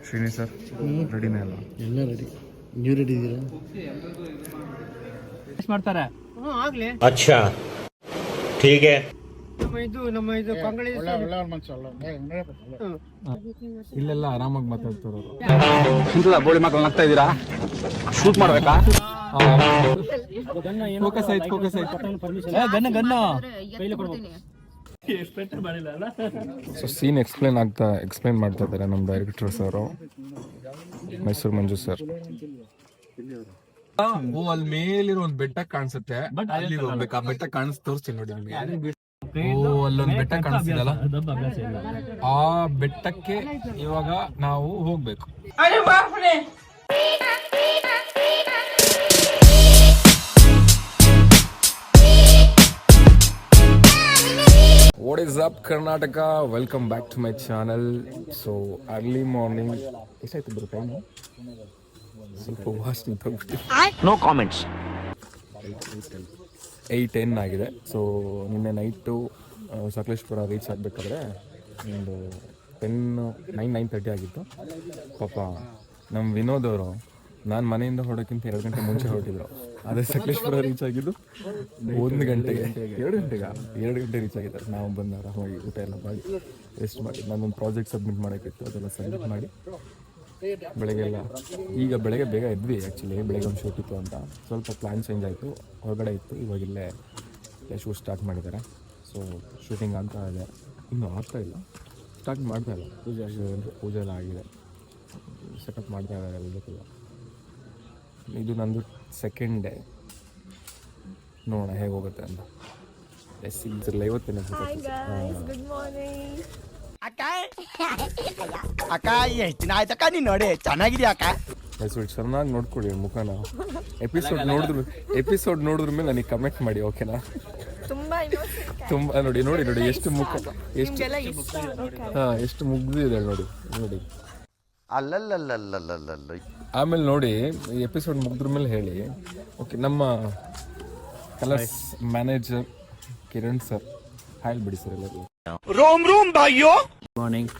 Srini sir ರೆಡಿನೇ ಅಲ್ಲ? ಎಲ್ಲ ready. ನೀವು ರೆಡಿ ಇದ್ದೀರಾ? ಮಾಡ್ತಾರೆ. ಆಗ್ಲಿ. ಅಚ್ಚಾ ಠೀಕ್ ಹೈ. ನಮ್ಮ ಇದು ಪಂಗಳಿ ಇಲ್ಲೆಲ್ಲ ಆರಾಮಾಗಿ ಮಾತಾಡ್ತಾರೆ. ಇಲ್ಲ ಬೋಳಿ ಮಕ್ಕಳು ನಗ್ತಾ ಇದ್ದೀರಾ? ಶೂಟ್ ಮಾಡ್ಬೇಕಾ? ಫೋಕಸ್ ಆಯ್ತು. ಗನ್ನ ಸೊ ಸೀನ್ ಎಕ್ಸ್ಪ್ಲೇನ್ ಮಾಡ್ತಾ ಇದ್ದಾರೆ ನಮ್ಮ ಡೈರೆಕ್ಟರ್ಸ್ ಅವರು, ಮೈಸೂರು ಮಂಜು ಸರ್. ಅಲ್ಲಿ ಮೇಲಿರೋ ಒಂದು ಬೆಟ್ಟ ಕಾಣಿಸುತ್ತೆ, ಅಲ್ಲಿ ಹೋಗ್ಬೇಕು. ಆ ಬೆಟ್ಟ ತೋರಿಸ್ತೀನಿ ನೋಡಿ ನಿಮಗೆ. ಅಲ್ಲೊಂದು ಬೆಟ್ಟ ಕಾಣಿಸ್ತಿದಲ್ಲ, ಆ ಬೆಟ್ಟಕ್ಕೆ ಇವಾಗ ನಾವು ಹೋಗ್ಬೇಕು. What is up Karnataka? Welcome back to my channel. So early morning, ಎಷ್ಟಾಯ್ತು ಬ್ರೋ ಟೈಮ್? ಸ್ವಲ್ಪ ವಾಸ್ಟ್ ನಿಂತೋಗ್ಬಿಟ್ಟು. No comments. 8:10 ಆಗಿದೆ. ಸೊ ನಿನ್ನೆ ನೈಟು ಸಕಲೇಶ್ಪುರ ರೀಚ್ ಆಗಬೇಕಾದ್ರೆ ಒಂದು 9:30 ಆಗಿತ್ತು. ಪಾಪ ನಮ್ಮ ವಿನೋದ್ ಅವರು ನಾನು ಮನೆಯಿಂದ ಹೊರಡೋಕ್ಕಿಂತ 2 ಗಂಟೆ ಮುಂಚೆ ಹೊರಟಿದ್ರು. ಅದೇ ಸಕಲೇಶ್ಪುರ ರೀಚ್ ಆಗಿದ್ದು 1 ಗಂಟೆಗೆ, 2 ಗಂಟೆ ರೀಚ್ ಆಗಿದ್ದಾರೆ. ನಾವು ಬಂದು ಆರಾಮಾಗಿ ಊಟ ಎಲ್ಲ ಮಾಡಿ ರೆಸ್ಟ್ ಮಾಡಿ, ನಾನೊಂದು ಪ್ರಾಜೆಕ್ಟ್ ಸಬ್ಮಿಟ್ ಮಾಡೋಕ್ಕಿತ್ತು, ಅದೆಲ್ಲ ಸಬ್ಮಿಟ್ ಮಾಡಿ ಬೆಳಗ್ಗೆ ಬೇಗ ಎದ್ವಿ. ಆ್ಯಕ್ಚುಲಿ ಬೆಳಗ್ಗೆ ಒಂದು ಶೂಟ್ ಇತ್ತು ಅಂತ ಸ್ವಲ್ಪ ಪ್ಲ್ಯಾನ್ ಚೇಂಜ್ ಆಯಿತು, ಹೊರಗಡೆ ಇತ್ತು. ಇವಾಗಿಲ್ಲೇ ಶೂಟ್ ಸ್ಟಾರ್ಟ್ ಮಾಡಿದ್ದಾರೆ. ಸೊ ಶೂಟಿಂಗ್ ಆಗ್ತಾ ಇದೆ, ಇನ್ನೂ ಆಗ್ತಾಯಿಲ್ಲ, ಸ್ಟಾರ್ಟ್ ಮಾಡ್ತಾಯಿಲ್ಲ. ಪೂಜೆ ಎಲ್ಲ ಆಗಿದೆ, ಸೆಟಪ್ ಮಾಡ್ತಾ ಇದ್ದಾರೆ ಎಲ್ಲದಕ್ಕೆಲ್ಲ. ಇದು ನಂದು ಸೆಕೆಂಡ್ ಡೇ, ನೋಡೋಣ ಹೇಗೆ ಹೋಗುತ್ತೆ ಅಂತ. ಅಕ್ಕ ಎಷ್ಟು ದಿನ ಆಯ್ತಕ್ಕ ನೀನು ನೋಡಿ, ಚೆನ್ನಾಗಿದ್ಯಾ ಅಕ್ಕ? ಚೆನ್ನಾಗಿ ನೋಡ್ಕೊಡಿ ಮುಖನ. ಎಪಿಸೋಡ್ ನೋಡಿದ್ರ ಮೇಲೆ ನನಗೆ ಕಮೆಂಟ್ ಮಾಡಿ, ಓಕೆನಾ? ತುಂಬ ನೋಡಿ ಎಷ್ಟು ಮುಖ, ಎಷ್ಟು ಮುಗ್ದಿದೆ ನೋಡಿ. ಅಲ್ಲಲ್ಲಲ್ಲಲ್ಲಲ್ಲಲ್ಲ. ಆಮೇಲೆ ನೋಡಿ ಎಪಿಸೋಡ್ ಮುಗಿದ್ರ ಮೇಲೆ ಹೇಳಿ, ಓಕೆ? ನಮ್ಮ ಕಲರ್ಸ್ ಮ್ಯಾನೇಜರ್ ಕಿರಣ್ ಸರ್ ಹೇಳ್ಬಿಡಿ ಸರ್ ಎಲ್ಲರಿಗೂ. ರೋಮ್ ಬಾಯ್ಯೋ. ಮಾರ್ನಿಂಗ್.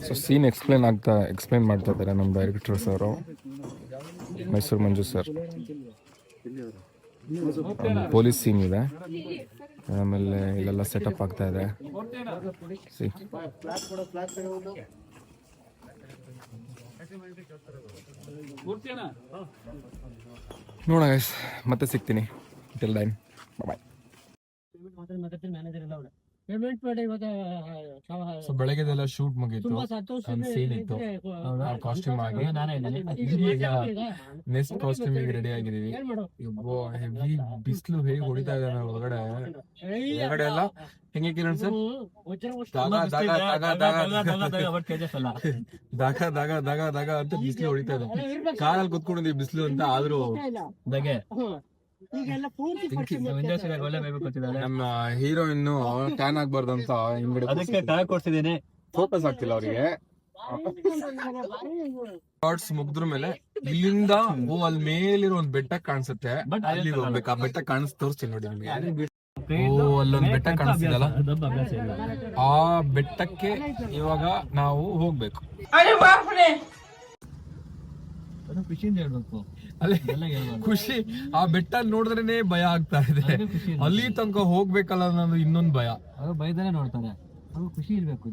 ಸೊ ಸೀನ್ ಎಕ್ಸ್ಪ್ಲೇನ್ ಮಾಡ್ತಾ ಇದ್ದಾರೆ ನಮ್ಮ ಡೈರೆಕ್ಟರ್ಸ್ ಅವರು, Mysuru Manju sir. Police scene ಇದೆ, ಆಮೇಲೆ ಇಲ್ಲೆಲ್ಲ ಸೆಟಪ್ ಆಗ್ತಾ ಇದೆ. ನೋಡೋಣ ಗೈಸ್, ಮತ್ತೆ ಸಿಗ್ತೀನಿ. Till then bye. ಸೊ ಬೆಳಗ್ಗೆದೆಲ್ಲ ಶೂಟ್ ಮುಗೀತು, ಸೀನ್ ಇತ್ತು, ಕಾಸ್ಟ್ಯೂಮ್ ಆಗಿ ಈಗ ನೆಕ್ಸ್ಟ್ ಕಾಸ್ಟ್ಯೂಮ್ ಈಗ ರೆಡಿ ಆಗಿದೀವಿ. ಹೆವಿ ಬಿಸಿಲು ಹೇಗೆ ಹೊಡಿತಾ ಇದೆ ಒಳಗಡೆ ಎಲ್ಲ. ಹೆಂಗೆ ಕಿರಣ್ ಸರ್? ದಾಗ ಅಂತ ಬಿಸಿಲು ಹೊಡಿತಾ ಇದೆ. ಕಾರಲ್ಲಿ ಕುತ್ಕೊಂಡಿದ್ದೀವಿ ಬಿಸಿಲು ಅಂತ, ಆದ್ರೂ ನಮ್ಮ ಹೀರೋಯಿನ್ ಟ್ಯಾನ್ ಆಗ್ಬಾರ್ದು ಅಂತ ಹಿಂಗಡೆ ಫೋಕಸ್ ಆಗ್ತಿಲ್ಲ ಅವರಿಗೆ. ಶಾರ್ಟ್ಸ್ ಮುಗ್ದ್ರ ಮೇಲೆ ಇಲ್ಲಿಂದ ಅಲ್ಲಿ ಮೇಲಿರೋ ಒಂದ್ ಬೆಟ್ಟ ಕಾಣಿಸುತ್ತೆ, ಅಲ್ಲಿ ಹೋಗ್ಬೇಕು. ಆ ಬೆಟ್ಟ ತೋರಿಸ್ತೀನಿ ನೋಡಿ ನಿಮಗೆ. ಅಲ್ಲೊಂದ್ ಬೆಟ್ಟ ಕಾಣಿಸ್ತಿದಲ್ಲ, ಆ ಬೆಟ್ಟಕ್ಕೆ ಇವಾಗ ನಾವು ಹೋಗ್ಬೇಕು. ಖುಷಿ, ಆ ಬೆಟ್ಟ ನೋಡಿದ್ರೇನೆ ಭಯ ಆಗ್ತಾ ಇದೆ. ಅಲ್ಲಿ ತನಕ ಹೋಗ್ಬೇಕಲ್ಲ ಅನ್ನೋದು ಇನ್ನೊಂದು ಭಯ. ಭಯದಲ್ಲೇ ನೋಡ್ತಾರೆ, ಖುಷಿ ಇರ್ಬೇಕು.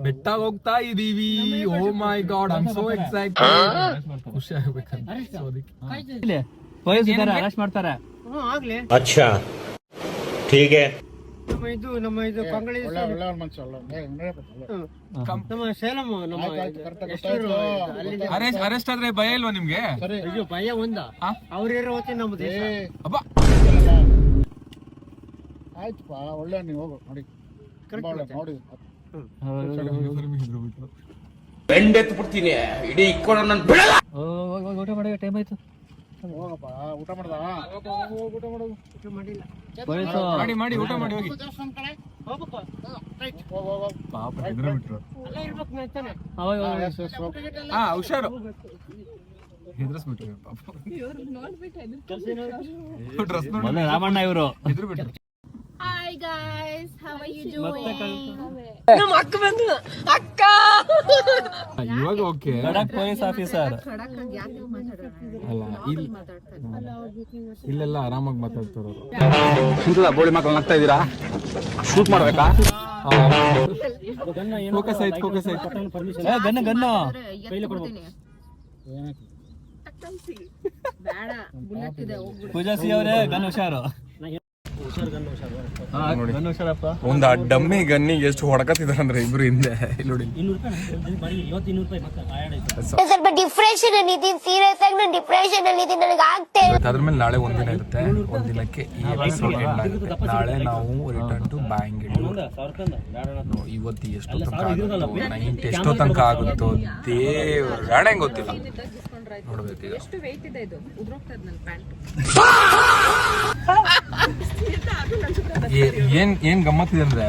ಬೆಟ್ಟ ಹೋಗ್ತಾ ಇದೀವಿ. Oh my God, I am so excited. ಖುಷಿ ಆಗ್ಬೇಕಂತ ಅರೆಸ್ಟ್ ಮಾಡ್ತಾರೆ. ಆಗ್ಲಿ. ಅಚ್ಚಾ ಠೀಕ್ ಹೈ. ನಮ್ಮ ಇದು ಪಂಗಳಿ ನಮ್ಮ ಸೇಲಂ ಅರೆಸ್ಟ್ ಆದ್ರೆ ಭಯ ಇಲ್ವಾ ನಿಮ್ಗೆ? ಭಯ ಒಂದ, ಅವ್ರಿರೋ ಹೊತ್ತಿನ ನಮ್ಮ ದೇಶ. ಆಯ್ತಪ್ಪ, ಒಳ್ಳೆ ನೀವು ಹೋಗು ನೋಡಿ. ಬೆಂಡೆತ್ತು ಬಿಡ್ತೀನಿ, ಇಡೀ ಇಕ್ಕೊಂಡು ನನ್ನ ಬಿಡಲ್ಲ. ಊಟ ಮಾಡೋ ಟೈಮ್ ಆಯ್ತು. ಹೋಗಪ್ಪ, ಊಟ ಮಾಡ್ದ? ಊಟ ಮಾಡೋದು ಮಾಡಿಲ್ಲ. ಮಾಡಿ ಊಟ ಮಾಡಿ ಹೋಗಿ. ಹುಷಾರು. ಹೆದರ್ಸ್ಬಿಟ್ರಿ ಪಾಪ. ಮೊನ್ನೆ ರಾಮಣ್ಣ ಇವರು ಹೆದರ್ಬಿಟ್ರು. Hi guys, how are you doing? ಇವಾಗ ಓಕೆ ಪೊಲೀಸ್ ಆಫೀಸರ್ ಅಲ್ಲ ಇಲ್ಲೆಲ್ಲ ಆರಾಮಾಗಿ ಮಾತಾಡ್ತಾರವ್ರು. ಸುಂದರ ಬೋಳಿ ಮಕ್ಕಳು ನಗ್ತಾ ಇದ್ದೀರಾ? ಶೂಟ್ ಮಾಡ್ಬೇಕಾ? ಫೋಕಸ್ ಆಯ್ತು ಗನ್ನ ಗನ್ನು ಬೇಡ ಬುಲೆಟ್ ಇದೆ ಹೋಗ್ಬಿಡು. ಪೂಜಾ ಸಿ ಅವರೇ ಗನ್ ಹುಷಾರು. ನೋಡಿ ಗನ್ ಹುಷಾರಪ್ಪ. ಒಂದು ಆ ಡಮ್ಮಿ ಗನ್ನಿಗೆ ಎಷ್ಟು ಹೊಡಕತ್ತಿದಾರೆ ಅಂದ್ರೆ ಇಬ್ರು ಹಿಂದೆ ಇಲ್ಲಿ ನೋಡಿ. ಸ್ವಲ್ಪ ಡಿಪ್ರೆಷನ್ ಅಲ್ಲಿ ಇದೀನಿ, ಸೀರಿಯಸ್ ಆಗಿ ನಾನು ಡಿಪ್ರೆಷನ್ ಅಲ್ಲಿ ಇದೀನಿ, ನನಗೆ ಆಗ್ತಾ ಇಲ್ಲ. ಅದ್ರ ಮೇಲೆ ನಾಳೆ ಒಂದಿನ ಇರುತ್ತೆ, ಒಂದಿನಕ್ಕೆ ಈ ಎಪಿಸೋಡ್ ಎಂಡ್ ಆಗುತ್ತೆ. ನಾಳೆ ನಾವು ರಿಟರ್ನ್ ಟು ಬ್ಯಾಂಗ್ಳೂರ್. ಇವತ್ತು ಎಷ್ಟು ತನಕ ಆಗುತ್ತೋ, ನೈಟ್ ಎಷ್ಟೋ ತನಕ ಆಗುತ್ತೋ ದೇವ್ರ ಗೊತ್ತಿಲ್ಲ, ನೋಡ್ಬೇಕು. ಎಷ್ಟು ವೆಯ್ಟ್ ಇದೆ ಇದು, ಉದ್ರೋಗ್ತದೆ ನನ್ನ ಪ್ಯಾಂಟ್. ಏನ್ ಗಮ್ಮತ್ತಿದೆ ಅಂದ್ರೆ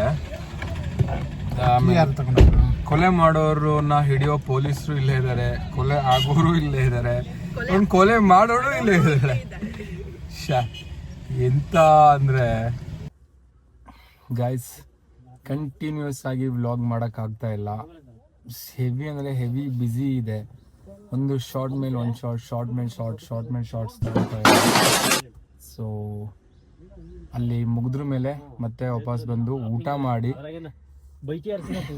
ಕೊಲೆ ಮಾಡೋರನ್ನ ಹಿಡಿಯೋ ಪೊಲೀಸರು ಇಲ್ಲೇ ಇದ್ದಾರೆ, ಕೊಲೆ ಆಗೋರು ಇಲ್ಲೇ ಇದ್ದಾರೆ, ಒಂದು ಕೊಲೆ ಮಾಡೋರು ಇಲ್ಲೇ ಇದ್ದಾರೆ. ಎಂತ ಅಂದ್ರೆ ಗೈಸ್ ಕಂಟಿನ್ಯೂಸ್ ಆಗಿ ವ್ಲಾಗ್ ಮಾಡಕ್ ಆಗ್ತಾ ಇಲ್ಲ. ಹೆವಿ ಅಂದ್ರೆ ಹೆವಿ ಬ್ಯುಸಿ ಇದೆ. ಒಂದು ಶಾರ್ಟ್ ಮೇಲೆ ಒಂದು ಶಾರ್ಟ್ ಮೇಲೆ ಶಾರ್ಟ್ ಮೇಲೆ ಶಾರ್ಟ್ಸ್ ತಗೊಳ್ತಾ ಇದೆ. ಸೊ ಅಲ್ಲಿ ಮುಗಿದ್ರ ಮೇಲೆ ಮತ್ತೆ ವಾಪಸ್ ಬಂದು ಊಟ ಮಾಡಿ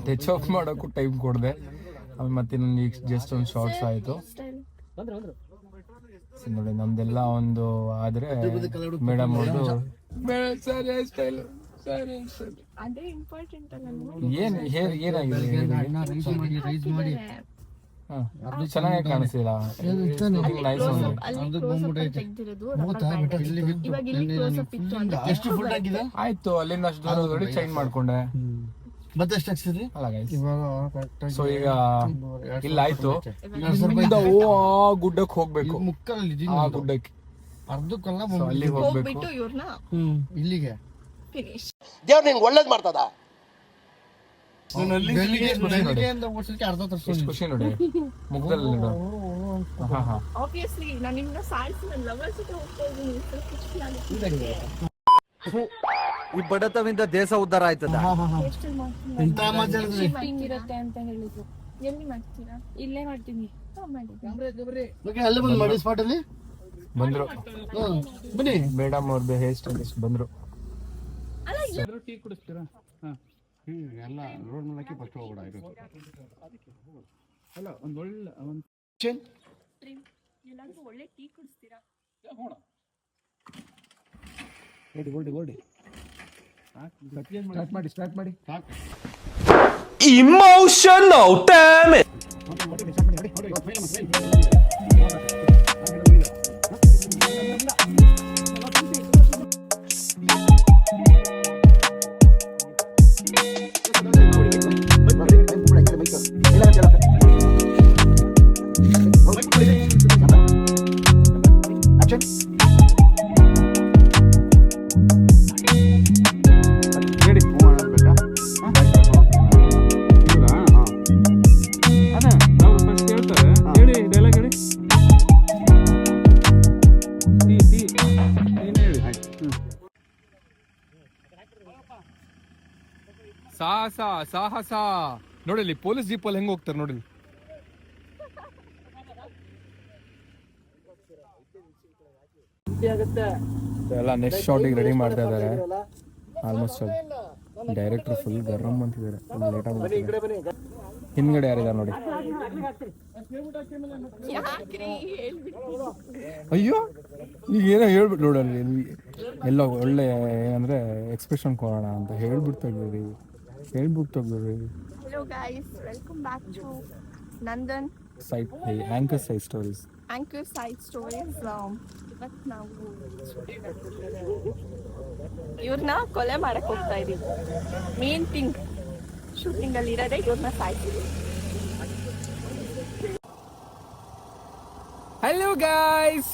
ಟಚ್ ಆಫ್ ಮಾಡೋಕ್ಕೂ ಟೈಮ್ ಕೊಡದೆ. ಆಮೇಲೆ ಮತ್ತೆ ನನಗೆ ಜಸ್ಟ್ ಒಂದು ಶಾರ್ಟ್ಸ್ ಆಯಿತು ನೋಡಿ. ನಮ್ದೆಲ್ಲ ಒಂದು ಆದರೆ ಮೇಡಮ್ ಅವ್ರದ್ದು ಏನಾಗಿದೆ ಚೆನ್ನಾಗಿ ಕಾಣಿಸ್ತಿಲ್ಲ. ಆಯ್ತು, ಅಲ್ಲಿಂದ ಅಷ್ಟು ದೂರ ನೋಡಿ ಚೇಂಜ್ ಮಾಡ್ಕೊಂಡೆ. ಸೊ ಈಗ ಇಲ್ಲ ಆಯ್ತು, ಗುಡ್ಡಕ್ಕೆ ಹೋಗ್ಬೇಕು. ಆ ಗುಡ್ಡಕ್ಕೆ ಅಲ್ಲಿ ಹೋಗ್ಬೇಕು. ಇಲ್ಲಿಗೆ ದೇವ್ರು ನಿಂಗೆ ಒಳ್ಳೇದ್ ಮಾಡ್ತದ. ಎಷ್ಟು ಖುಷಿ ನೋಡಿ ಮುಖದಲ್ಲಿ. Obviously, ನಾನು ನಿಮ್ಮನ್ನ ಸಾಯಿಸಿ ನನ್ನ ಲವರ್ಸ್ ಜೊತೆ ಹೋಗ್ತಾ ಇದ್ದೀನಿ. ಈ ಬಡತವಿಂದ ದೇಶ ಉದ್ಧಾರ ಆಯ್ತದ. ಶಿಫ್ಟಿಂಗ್ ಇರುತ್ತೆ ಅಂತ ಹೇಳಿದ್ರು. ಎಲ್ಲಿ ಮಾಡ್ತೀರಾ? ಇಲ್ಲೇ ಮಾಡ್ತೀನಿ. ಬಂದ್ರು ಮೇಡಮ್ ಅವ್ರದ್ದು ಹೇರ್ ಸ್ಟೈಲಿಸ್ಟ್ ಬಂದ್ರು. ಟೀ ಕುಡಿಸ್ತೀರಾ? ಎಲ್ಲ ರೋಡ್ ಮೇಲೆ ಹಾಕಿ ಫಸ್ಟ್ ಹೋಗ್ಬಿಡ. ಅಲ್ಲ ಒಂದು ಒಳ್ಳೆ ಎಲ್ಲಾದ್ರೂ ಒಳ್ಳೆ ಟೀ ಕುಡಿಸ್ತೀರಾ? ಸ್ಟಾರ್ಟ್ ಮಾಡಿ. Emotional damage. ಸಾಹಸ ನೋಡಿಲಿ, ಪೊಲೀಸ್ ಜೀಪಲ್ಲಿ ಹೆಂಗ್ ಹೋಗ್ತಾರೆ ನೋಡಿಲಿ. ಎಲ್ಲ ನೆಕ್ಸ್ಟ್ ಶಾಟಿಗೆ ರೆಡಿ ಮಾಡ್ತಾ ಇದ್ದಾರೆ. ಆಲ್ಮೋಸ್ಟ್ ಡೈರೆಕ್ಟರ್ ಫುಲ್ ಗರಂ ಅಂತಿದ್ದಾರೆ. ಹಿಂದ್ಗಡೆ ಯಾರಿದ್ದಾರೆ ನೋಡಿ. ಅಯ್ಯೋ ಈಗ ಏನೋ ಹೇಳ್ಬಿಟ್ಟು ನೋಡಲ್ಲಿ ಎಲ್ಲ ಒಳ್ಳೆ ಏನಂದ್ರೆ ಎಕ್ಸ್ಪ್ರೆಷನ್ ಕೊಡೋಣ ಅಂತ ಹೇಳ್ಬಿಟ್ಟು ತೆಗ್ದಿರಿ. Hello guys, welcome back to Nandan Anchor Side Stories. ಇವತ್ತು ನಾವು ಇವ್ರನ್ನ ಕೊಲೆ ಮಾಡಕ್ ಹೋಗ್ತಾ ಇದೀವಿ. ಮೇನ್ ಥಿಂಗ್ ಶೂಟಿಂಗ್ ಅಲ್ಲಿ ಇರೋದೇ ಇವ್ರನ್ನ ಸಾಯ್ತೀವಿ. ಹಲೋ ಗಾಯ್ಸ್,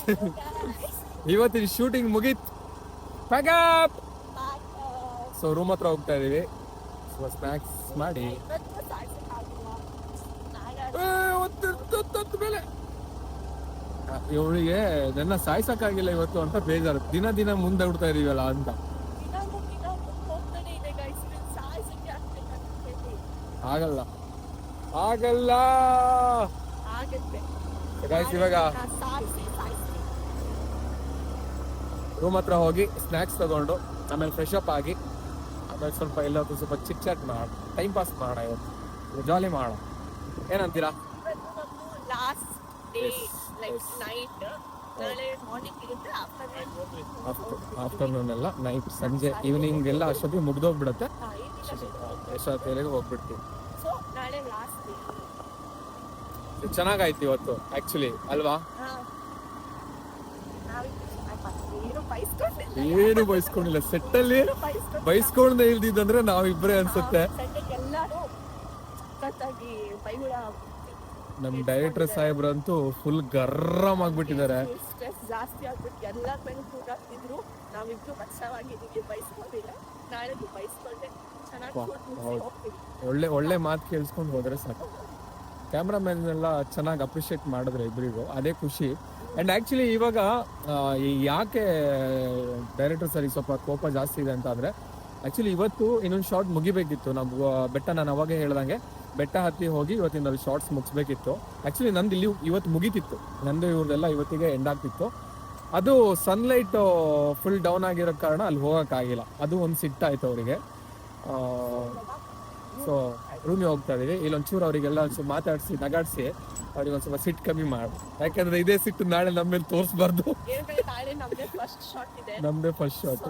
ಇವತ್ತಿನ ಶೂಟಿಂಗ್ ಮುಗೀತು. ಸೊ ರೂಮ್ ಹತ್ರ ಹೋಗ್ತಾ ಇದೀವಿ. ಸ್ನಾಕ್ಸ್ ಮಾಡಿ ಮೇಲೆ ಇವಳಿಗೆ ನನ್ನ ಸಾಯ್ಸಕ್ಕಾಗಿಲ್ಲ ಇವತ್ತು ಅಂತ ಬೇಜಾರು. ದಿನ ದಿನ ಮುಂದೆ ಬಿಡ್ತಾ ಇದೀವಲ್ಲ ಅಂತ. ಹೋಗ್ತಾನೆ ಇದೆ ಗೈಸ್, ಸಾಯಿಸಕ್ಕೆ ಆಗ್ತದೆ. ಆಗಲ್ಲ ಆಗತ್ತೆ ಗೈಸ್. ಇವಾಗ ಸಾಯಿಸಿ ರೂಮ್ ಹತ್ರ ಹೋಗಿ ಸ್ನ್ಯಾಕ್ಸ್ ತಗೊಂಡು ಆಮೇಲೆ ಫ್ರೆಶ್ ಅಪ್ ಆಗಿ ಆಮೇಲೆ ಸ್ವಲ್ಪ ಎಲ್ಲೊತ್ತು ಸ್ವಲ್ಪ ಚಿಟ್ ಚಾಟ್ ಮಾಡೋಣ, ಟೈಮ್ ಪಾಸ್ ಮಾಡೋಣ, ಇವತ್ತು ಜಾಲಿ ಮಾಡೋಣ. ಏನಂತೀರಾ? Last day like night. ನಾಳೆ ಮಾರ್ನಿಂಗ್ ಇರುತ್ತೆ, ಆಫ್ಟರ್ನೂನ್ ಎಲ್ಲ ನೈಟ್ ಸಂಜೆ ಈವ್ನಿಂಗ್ ಎಲ್ಲ ಅಷ್ಟೊತ್ತಿಗೆ ಮುಗ್ದೋಗ್ಬಿಡತ್ತೆ. ಎಷ್ಟೊತ್ತಿಗೆ ಹೋಗ್ಬಿಡ್ತೀವಿ. ಸೊ ನಾಳೆ ಲಾಸ್ಟ್ ಡೇ. ಚೆನ್ನಾಗಾಯ್ತು ಇವತ್ತು ಆಕ್ಚುಲಿ ಅಲ್ವಾ? ಏನು ಬಯಸ್ಕೊಂಡಿಲ್ಲ ಸೆಟ್ಟಲ್ಲಿ. ಬಯಸ್ಕೊಂಡೇ ಇಲ್ದಿದ್ದಂದ್ರೆ ನಾವಿಬ್ರೇ ಅನ್ಸುತ್ತೆ. ಎಲ್ಲರೂ ಸತ್ತಾಗಿ ಬೈಗುಳ ನಮ್ ಡೈರೆಕ್ಟರ್ ಸಾಹೇಬ್ರಂತೂ ಫುಲ್ ಗರ್ರಮ್ ಆಗ್ಬಿಟ್ಟಿದ್ದಾರೆ. ಸ್ಟ್ರೆಸ್ ಜಾಸ್ತಿ ಆಗ್ಬಿಟ್ಟು ಎಲ್ಲರ ಮೇಲೆ ಕೂಗಾಡ್ತಿದ್ರು. ನಾವಿಬ್ರು ಬಚಾವಾಗಿದ್ದೀವಿ, ಬಯಸ್ಕೊಂಡಿಲ್ಲ. ನಾಳೆ ಬಯಸ್ಕೊಂಡೆ ಚೆನ್ನಾಗಿ ಹೋಗ್ತೀವಿ. ಒಳ್ಳೆ ಮಾತು ಕೇಳಿಸ್ಕೊಂಡು ಹೋದ್ರೆ ಸಾಕು. ಕ್ಯಾಮ್ರಾಮನ್ ಎಲ್ಲ ಚೆನ್ನಾಗಿ ಅಪ್ರಿಷಿಯೇಟ್ ಮಾಡಿದ್ರೆ ಇಬ್ಬರಿಗೂ, ಅದೇ ಖುಷಿ. ಆ್ಯಂಡ್ ಆ್ಯಕ್ಚುಲಿ ಇವಾಗ ಯಾಕೆ ಡೈರೆಕ್ಟರ್ ಸರಿಗೆ ಸ್ವಲ್ಪ ಕೋಪ ಜಾಸ್ತಿ ಇದೆ ಅಂತ ಅಂದರೆ, ಆ್ಯಕ್ಚುಲಿ ಇವತ್ತು ಇನ್ನೊಂದು ಶಾರ್ಟ್ ಮುಗಿಬೇಕಿತ್ತು. ನಾವು ಬೆಟ್ಟ, ನಾನು ಅವಾಗೇ ಹೇಳ್ದಂಗೆ ಬೆಟ್ಟ ಹತ್ತಿ ಹೋಗಿ ಇವತ್ತಿನ ಅಲ್ಲಿ ಶಾರ್ಟ್ಸ್ ಮುಗಿಸ್ಬೇಕಿತ್ತು. ಆ್ಯಕ್ಚುಲಿ ನಂದು ಇಲ್ಲಿ ಇವತ್ತು ಮುಗೀತಿತ್ತು, ನಂದು ಇವ್ರದ್ದೆಲ್ಲ ಇವತ್ತಿಗೆ ಎಂಡ್ ಆಗ್ತಿತ್ತು. ಅದು ಸನ್ಲೈಟ್ ಫುಲ್ ಡೌನ್ ಆಗಿರೋ ಕಾರಣ ಅಲ್ಲಿ ಹೋಗೋಕ್ಕಾಗಿಲ್ಲ. ಅದು ಒಂದು ಸಿಟ್ಟಾಯಿತು ಅವರಿಗೆ. ಸೊ ರೂಮಿಗೆ ಹೋಗ್ತಾ ಇದೀವಿ. ಇಲ್ಲೊಂಚೂರು ಅವರಿಗೆಲ್ಲ ಒಂಚೂರು ಮಾತಾಡಿಸಿ ನಗಾಡಿಸಿ ಅವ್ರಿಗೆ ಒಂದು ಸ್ವಲ್ಪ ಸಿಟ್ಟು ಕಮ್ಮಿ ಮಾಡಿ, ಯಾಕಂದ್ರೆ ಇದೇ ಸಿಟ್ಟು ನಾಳೆ ನಮ್ಮ ಮೇಲೆ ತೋರಿಸ್ಬಾರ್ದು. ನಾಳೆ ನಮ್ದೇ ಫಸ್ಟ್ ಶಾಟ್ ಇದೆ. ನಮ್ದೇ ಫಸ್ಟ್ ಶಾಟ್.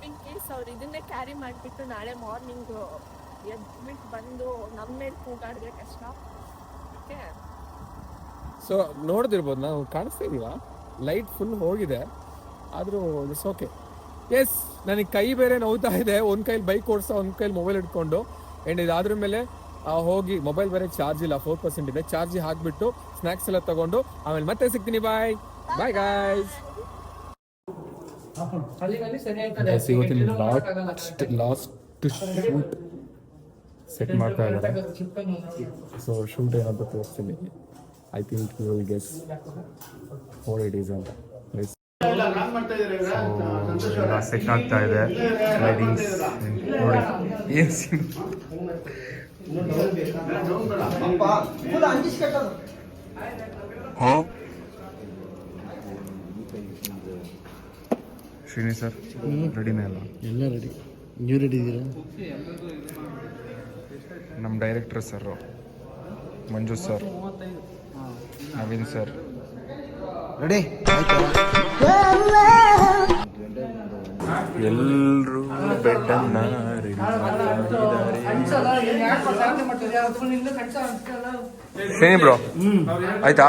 ಇನ್ ಕೇಸ್ ಅವ್ರು ಇದನ್ನೇ ಕ್ಯಾರಿ ಮಾಡಿಬಿಟ್ಟು ನಾಳೆ ಮಾರ್ನಿಂಗ್ ಎದ್ಬಿಟ್ಟು ಬಂದು ನಮ್ಮ ಮೇಲೆ ಕೂಗಾಡಿದ್ರೆ ಕಷ್ಟ. ಸೊ ನೋಡ್ದಿರ್ಬೋದು, ನಾವು ಕಾಣಿಸ್ತಾ ಇದೀವ, ಲೈಟ್ ಫುಲ್ ಹೋಗಿದೆ, ಆದರೂ ಇಟ್ಸ್ ಓಕೆ. ಎಸ್, ನನಗೆ ಕೈ ಬೇರೆ ನೋವ್ತಾ ಇದೆ. ಒಂದು ಕೈಲಿ ಬೈಕ್ ಓಡಿಸ್ತಾ, ಒಂದು ಕೈಲಿ ಮೊಬೈಲ್ ಇಟ್ಕೊಂಡು. ಆ್ಯಂಡ್ ಇದಾದ್ರ ಮೇಲೆ ಹೋಗಿ ಮೊಬೈಲ್ ಬೇರೆ ಚಾರ್ಜ್ ಇಲ್ಲ, 4% ಇದೆ. ಚಾರ್ಜ್ ಹಾಕ್ಬಿಟ್ಟು ಸ್ನ್ಯಾಕ್ಸ್ ಎಲ್ಲ ತಗೊಂಡು ಆಮೇಲೆ ಮತ್ತೆ ಸಿಗ್ತೀನಿ. Bye bye guys. ಇವತ್ತಿನ ಲಾಸ್ಟ್ ಶೂಟ್ ಸೆಟ್ ಮಾಡ್ತಾ ಇದ್ದಾರೆ. ಸೊ ಶೂಟ್ ಏನಂತ ತೋರಿಸ್ತೀನಿ. I think you will guess what it is ಅಂತ. ಸೆಟ್ ಆಗ್ತಾ ಇದೆ ಲೈಟಿಂಗ್ಸ್ ನೋಡಿ. ಏನು ಶ್ರೀನಿ ಸರ್ ರೆಡಿನೇ ಅಲ್ಲ? ಎಲ್ಲ ರೆಡಿ. ನೀವು ರೆಡಿ ಇದ್ದೀರಾ? ನಮ್ಮ director sir, Manju sir, Naveen sir ready. ಎಲ್ಲರೂ ಬೆಡ್ಡನ್ನ ರೆಡಿ ಮಾಡಿದ್ದಾರೆ. ಬ್ರೋ ಆಯ್ತಾ?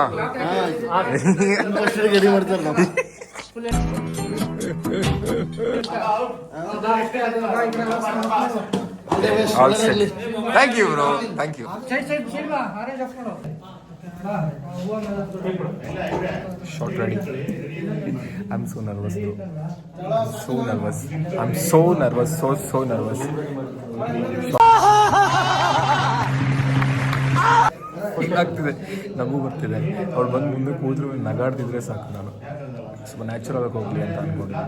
ರೆಡಿ ಮಾಡ್ತಾರೆ. Thank you bro, thank you. Shot ready. I'm so nervous bro. So nervous. I'm so nervous. So nervous. ಆಗ್ತಿದೆ, ನಮಗೂ ಬರ್ತಿದೆ. ಅವ್ರು ಬಂದು ಮುಂದೆ ಕೂತ್ರು ನಗಾಡ್ತಿದ್ರೆ ಸಾಕು. ನಾನು ಸ್ವಲ್ಪ ನ್ಯಾಚುರಲ್ ಆಗಿ ಹೋಗ್ಲಿ ಅಂತ ಅನ್ಕೊಂಡಿದ್ದೀನಿ.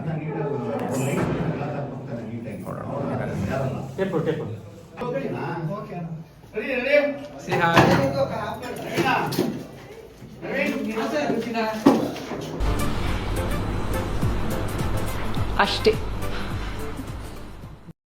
ಅಷ್ಟೇ.